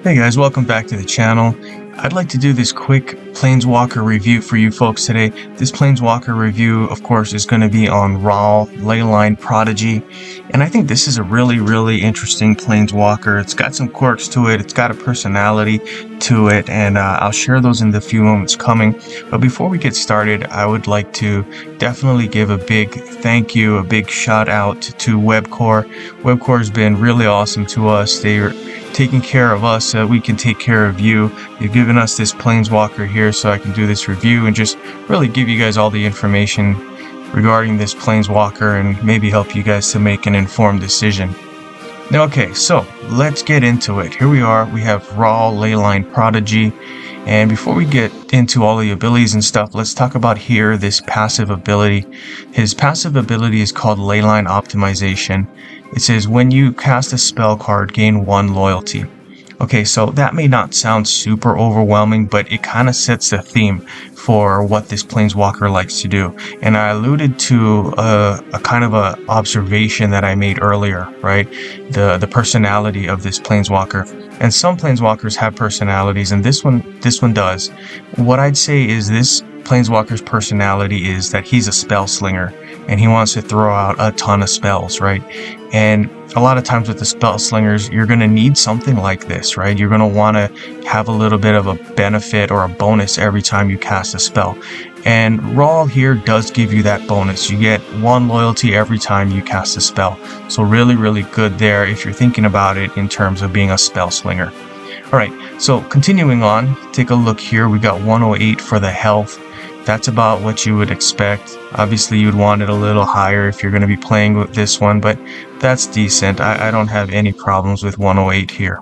Hey guys, welcome back to the channel. I'd like to do this quick Planeswalker review for you folks today. This Planeswalker review, of course, is going to be on Raw, Leyline Prodigy. And I think this is a really interesting Planeswalker. It's got some quirks to it, it's got a personality to it, and I'll share those in the few moments coming. But before we get started, I would like to definitely give a big thank you, a big shout out to Webcore. Webcore has been really awesome to us. They're taking care of us so that we can take care of you. They've given us this Planeswalker here so I can do this review and just really give you guys all the information regarding this Planeswalker and maybe help you guys to make an informed decision. Now, okay, so let's get into it. Here we are. We have Raw Leyline Prodigy. And before we get into all the abilities and stuff, let's talk about here this passive ability. His passive ability is called Leyline Optimization. It says when you cast a spell card, gain 1 loyalty. Okay, so that may not sound super overwhelming, but it kind of sets the theme for what this Planeswalker likes to do. And I alluded to a kind of a observation that I made earlier, right? The personality of this Planeswalker. And some Planeswalkers have personalities, and this one does. What I'd say is this Planeswalker's personality is that he's a spell slinger, and he wants to throw out a ton of spells, right? And a lot of times with the spell slingers, you're going to need something like this, right? You're going to want to have a little bit of a benefit or a bonus every time you cast a spell. And Raw here does give you that bonus. You get 1 loyalty every time you cast a spell. So really good there if you're thinking about it in terms of being a spell slinger. Alright, so continuing on, take a look here. We got 108 for the health. That's about what you would expect. Obviously, you'd want it a little higher if you're going to be playing with this one, but that's decent. I don't have any problems with 108 here.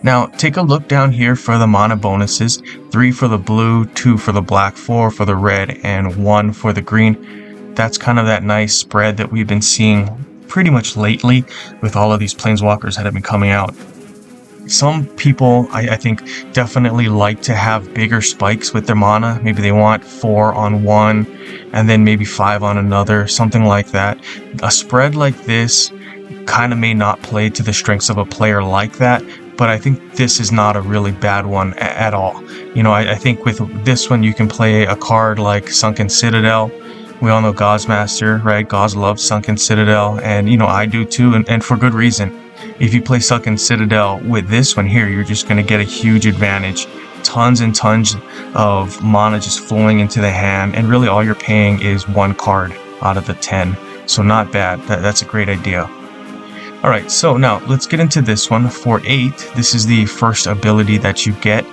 Now, take a look down here for the mana bonuses. 3 for the blue, 2 for the black, 4 for the red, and 1 for the green. That's kind of that nice spread that we've been seeing pretty much lately with all of these Planeswalkers that have been coming out. Some people, I think, definitely like to have bigger spikes with their mana. Maybe they want 4 on one and then maybe 5 on another, something like that. A spread like this kind of may not play to the strengths of a player like that, but I think this is not a really bad one at all. You know, I think with this one you can play a card like Sunken Citadel. We all know Gaussmaster, right? Gauss loves Sunken Citadel, and you know, I do too, and for good reason. If you play Sunken Citadel with this one here, you're just going to get a huge advantage. Tons and tons of mana just flowing into the hand, and really all you're paying is 1 card out of the 10. So not bad. That's a great idea. Alright, so now let's get into this one. For 8, this is the first ability that you get.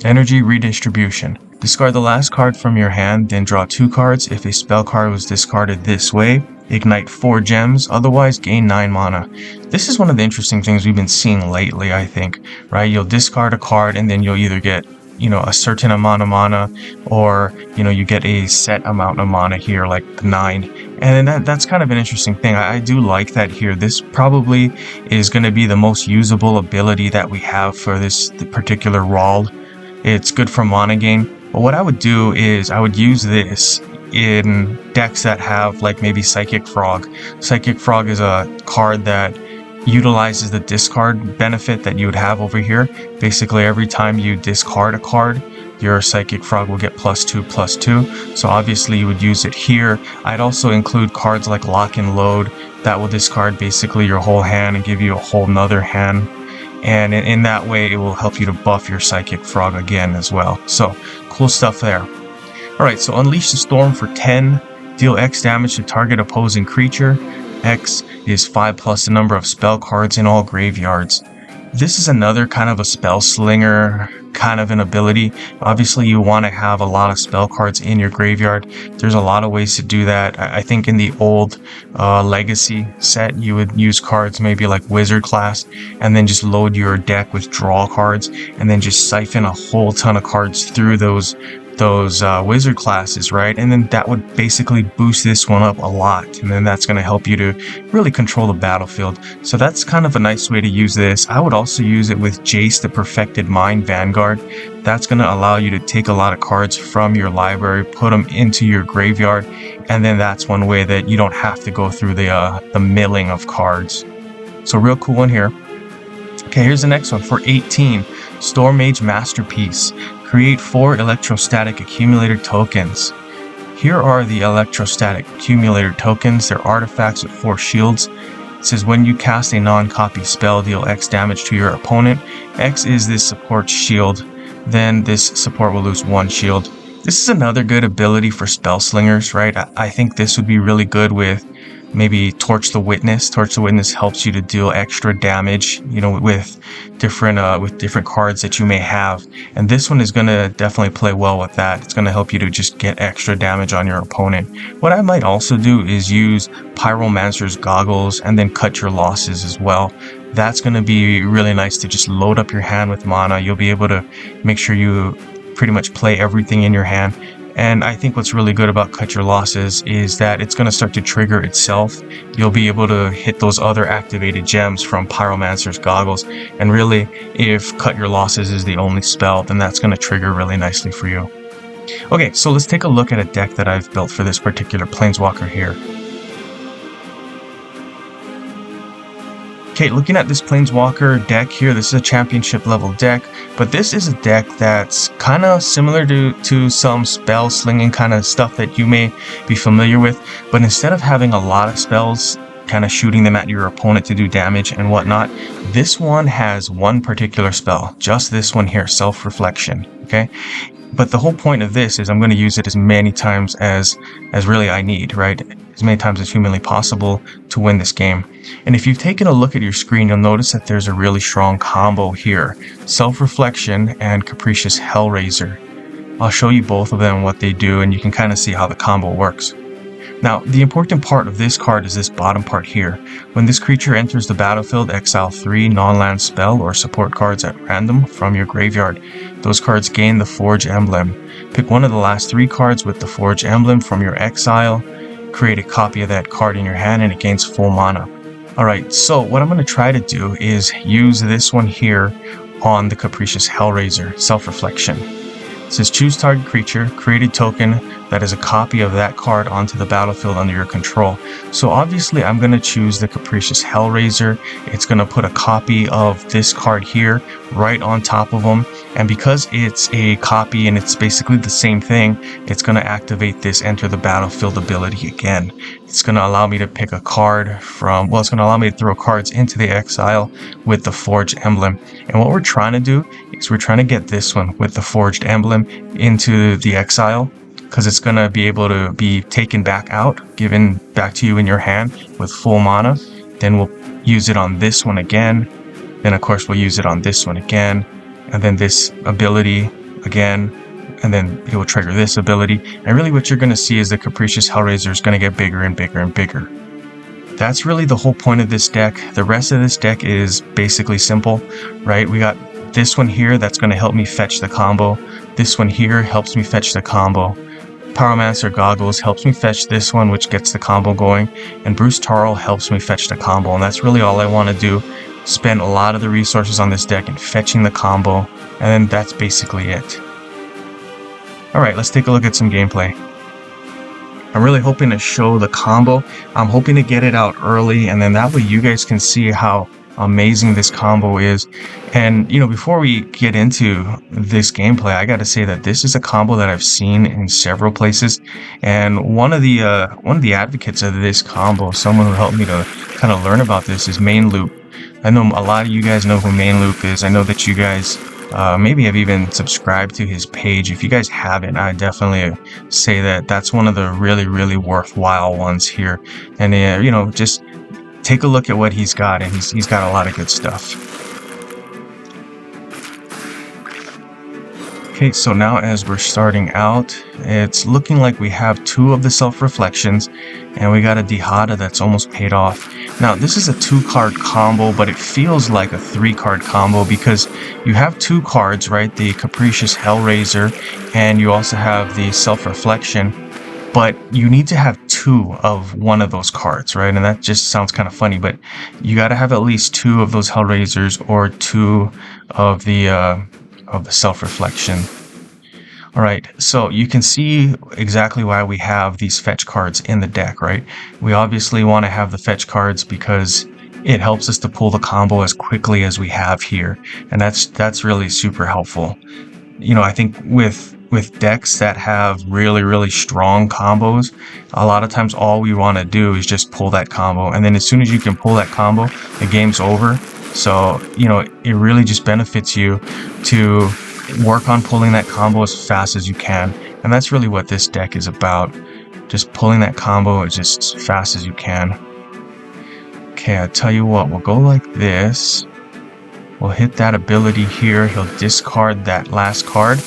Energy Redistribution. Discard the last card from your hand, then draw 2 cards. If a spell card was discarded this way, ignite 4 gems, otherwise gain 9 mana. This is one of the interesting things we've been seeing lately, I think, right? You'll discard a card and then you'll either get, you know, a certain amount of mana, or, you know, you get a set amount of mana here, like the 9. And then that's kind of an interesting thing. I do like that here. This probably is going to be the most usable ability that we have for this particular Raw. It's good for mana gain. But what I would do is I would use this in decks that have like maybe Psychic Frog. Psychic Frog is a card that utilizes the discard benefit that you would have over here. Basically, every time you discard a card, your Psychic Frog will get +2/+2. So obviously you would use it here. I'd also include cards like Lock and Load that will discard basically your whole hand and give you a whole nother hand. And in that way, it will help you to buff your Psychic Frog again as well. So, cool stuff there. Alright, so Unleash the Storm for 10. Deal X damage to target opposing creature. X is 5 plus the number of spell cards in all graveyards. This is another kind of a spell slinger kind of an ability. Obviously, you want to have a lot of spell cards in your graveyard. There's a lot of ways to do that. I think in the old Legacy set, you would use cards maybe like Wizard class, and then just load your deck with draw cards, and then just siphon a whole ton of cards through those wizard classes, right? And then that would basically boost this one up a lot, and then that's going to help you to really control the battlefield. So that's kind of a nice way to use this. I would also use it with Jace the Perfected Mind Vanguard. That's going to allow you to take a lot of cards from your library, put them into your graveyard, and then that's one way that you don't have to go through the milling of cards. So real cool one here. Okay, here's the next one for 18. Storm Mage Masterpiece. Create 4 electrostatic accumulator tokens. Here are the electrostatic accumulator tokens. They're artifacts with 4 shields. It says when you cast a non-copy spell, deal X damage to your opponent. X is this support shield. Then this support will lose 1 shield. This is another good ability for spell slingers, right? I think this would be really good with maybe Torch the Witness. Torch the Witness helps you to deal extra damage, you know, with different cards that you may have. And this one is going to definitely play well with that. It's going to help you to just get extra damage on your opponent. What I might also do is use Pyromancer's Goggles and then cut your losses as well. That's going to be really nice to just load up your hand with mana. You'll be able to make sure you pretty much play everything in your hand. And I think what's really good about Cut Your Losses is that it's going to start to trigger itself. You'll be able to hit those other activated gems from Pyromancer's Goggles. And really, if Cut Your Losses is the only spell, then that's going to trigger really nicely for you. Okay, so let's take a look at a deck that I've built for this particular Planeswalker here. Okay, looking at this Planeswalker deck here, this is a championship level deck, but this is a deck that's kind of similar to some spell slinging kind of stuff that you may be familiar with, but instead of having a lot of spells, kind of shooting them at your opponent to do damage and whatnot, this one has one particular spell, just this one here, Self-Reflection, okay? But the whole point of this is I'm going to use it as many times as really I need, right? As many times as humanly possible to win this game. And if you've taken a look at your screen, you'll notice that there's a really strong combo here. Self-Reflection and Capricious Hellraiser. I'll show you both of them, what they do, and you can kind of see how the combo works. Now, the important part of this card is this bottom part here. When this creature enters the battlefield, exile 3 non-land spell or support cards at random from your graveyard. Those cards gain the Forge emblem. Pick one of the last 3 cards with the Forge emblem from your exile. Create a copy of that card in your hand and it gains full mana. Alright, so what I'm going to try to do is use this one here on the Capricious Hellraiser, Self-Reflection. It says choose target creature, create a token that is a copy of that card onto the battlefield under your control. So obviously I'm going to choose the Capricious Hellraiser. It's going to put a copy of this card here right on top of them. And because it's a copy and it's basically the same thing, it's going to activate this enter the battlefield ability again. It's going to allow me to pick a card from, well, it's going to allow me to throw cards into the exile with the Forged emblem. And what we're trying to do is we're trying to get this one with the Forged emblem into the exile, because it's going to be able to be taken back out, given back to you in your hand with full mana. Then we'll use it on this one again. Then of course we'll use it on this one again. And then this ability again. And then it will trigger this ability. And really what you're going to see is the Capricious Hellraiser is going to get bigger and bigger and bigger. That's really the whole point of this deck. The rest of this deck is basically simple, right? We got this one here that's going to help me fetch the combo. This one here helps me fetch the combo. Pyromancer Goggles helps me fetch this one, which gets the combo going. And Bruce Tarl helps me fetch the combo. And that's really all I want to do. Spend a lot of the resources on this deck and fetching the combo. And then that's basically it. Alright, let's take a look at some gameplay. I'm really hoping to show the combo. I'm hoping to get it out early, and then that way you guys can see how amazing this combo is. And you know, before we get into this gameplay, I gotta say that this is a combo that I've seen in several places, and one of the advocates of this combo, someone who helped me to kind of learn about this, is Main Loop. I know a lot of you guys know who Main Loop is. I know that you guys maybe have even subscribed to his page. If you guys haven't, I definitely say that that's one of the really worthwhile ones here. And you know, just take a look at what he's got, and he's got a lot of good stuff. Okay, so now as we're starting out, it's looking like we have 2 of the Self-Reflections, and we got a Dihada that's almost paid off. Now, this is a 2-card combo, but it feels like a 3-card combo because you have 2 cards, right? The Capricious Hellraiser, and you also have the Self-Reflection, but you need to have 2 of one of those cards, right? And that just sounds kind of funny, but you got to have at least 2 of those Hellraisers or 2 of the Self-Reflection. Alright, so you can see exactly why we have these fetch cards in the deck, right? We obviously want to have the fetch cards because it helps us to pull the combo as quickly as we have here. And that's really super helpful. You know, I think with decks that have really strong combos, a lot of times all we want to do is just pull that combo, and then as soon as you can pull that combo, the game's over. So, you know, it really just benefits you to work on pulling that combo as fast as you can, and that's really what this deck is about. Just pulling that combo just as fast as you can. Okay, I'll tell you what, we'll go like this. We'll hit that ability here. He'll discard that last card,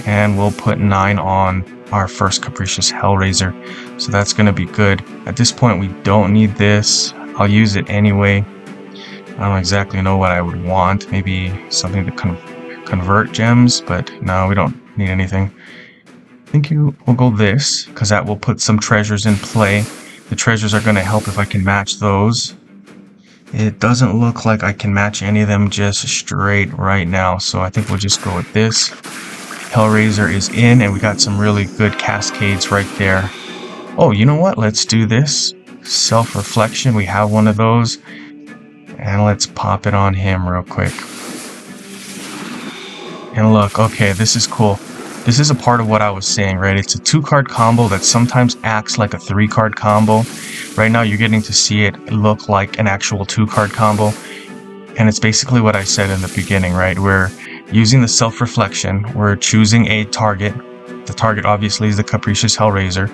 and we'll put 9 on our first Capricious Hellraiser. So that's going to be good. At this point, we don't need this. I'll use it anyway. I don't exactly know what I would want. Maybe something to convert gems, but no, we don't need anything. I think we'll go this, because that will put some treasures in play. The treasures are going to help if I can match those. It doesn't look like I can match any of them just straight right now, so I think we'll just go with this. Hellraiser is in, and we got some really good cascades right there. Oh, you know what? Let's do this. Self-reflection, we have one of those. And let's pop it on him real quick. And look, okay, this is cool. This is a part of what I was saying, right? It's a 2-card combo that sometimes acts like a 3-card combo. Right now, you're getting to see it look like an actual 2-card combo. And it's basically what I said in the beginning, right? We're using the self-reflection. We're choosing a target. The target obviously is the Capricious Hellraiser.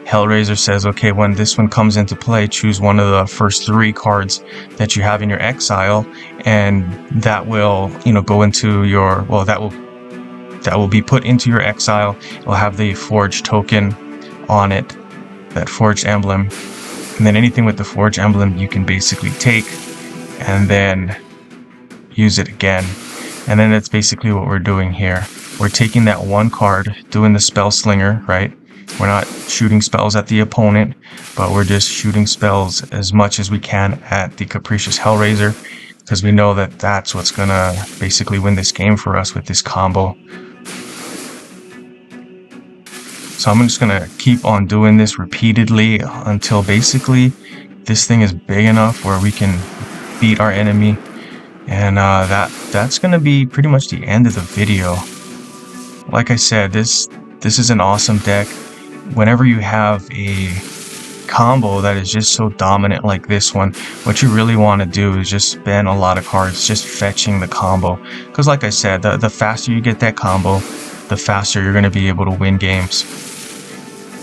Hellraiser says, okay, when this one comes into play, choose one of the first 3 cards that you have in your exile, and that will, you know, go into your, well, that will be put into your exile. It'll have the forged token on it, that forged emblem. And then anything with the forged emblem you can basically take and then use it again. And then that's basically what we're doing here. We're taking that 1 card, doing the spell slinger, right? We're not shooting spells at the opponent, but we're just shooting spells as much as we can at the Capricious Hellraiser, because we know that that's what's gonna basically win this game for us with this combo. So I'm just gonna keep on doing this repeatedly until basically this thing is big enough where we can beat our enemy. And that's gonna be pretty much the end of the video. Like I said, this is an awesome deck. Whenever you have a combo that is just so dominant like this one, what you really want to do is just spend a lot of cards just fetching the combo. Because like I said, the faster you get that combo, the faster you're going to be able to win games.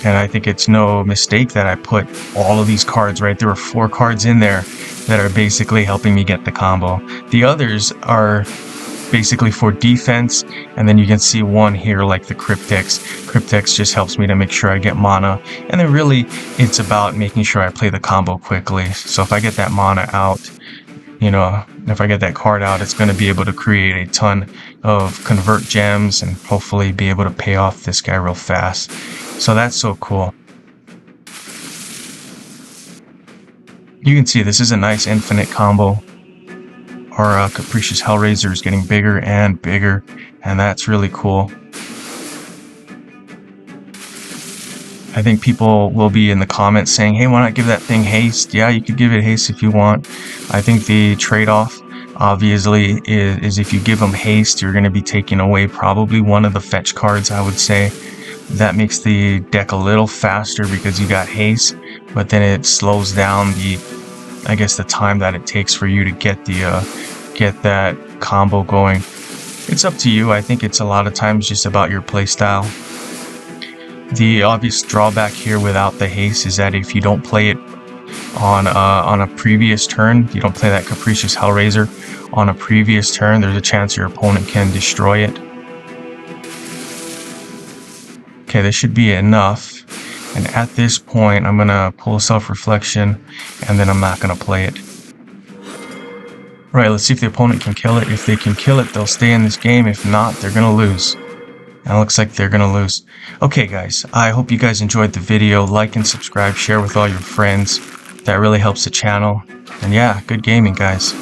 And I think it's no mistake that I put all of these cards, right? There were 4 cards in there that are basically helping me get the combo. The others are basically for defense, and then you can see one here like the Cryptex. Cryptex just helps me to make sure I get mana, and then really it's about making sure I play the combo quickly. So if I get that mana out, you know, if I get that card out, it's going to be able to create a ton of convert gems and hopefully be able to pay off this guy real fast. So that's so cool. You can see this is a nice infinite combo. Our Capricious Hellraiser is getting bigger and bigger, and that's really cool. I think people will be in the comments saying, hey, why not give that thing haste? Yeah, you could give it haste if you want. I think the trade-off, obviously, is if you give them haste, you're going to be taking away probably one of the fetch cards, I would say. That makes the deck a little faster because you got haste, but then it slows down I guess the time that it takes for you to get that combo going. It's up to you. I think it's a lot of times just about your playstyle. The obvious drawback here without the haste is that if you don't play it on a previous turn, you don't play that Capricious Hellraiser on a previous turn, there's a chance your opponent can destroy it. Okay, this should be enough. And at this point, I'm going to pull a self-reflection, and then I'm not going to play it. Right, let's see if the opponent can kill it. If they can kill it, they'll stay in this game. If not, they're going to lose. And it looks like they're going to lose. Okay, guys, I hope you guys enjoyed the video. Like and subscribe, share with all your friends. That really helps the channel. And yeah, good gaming, guys.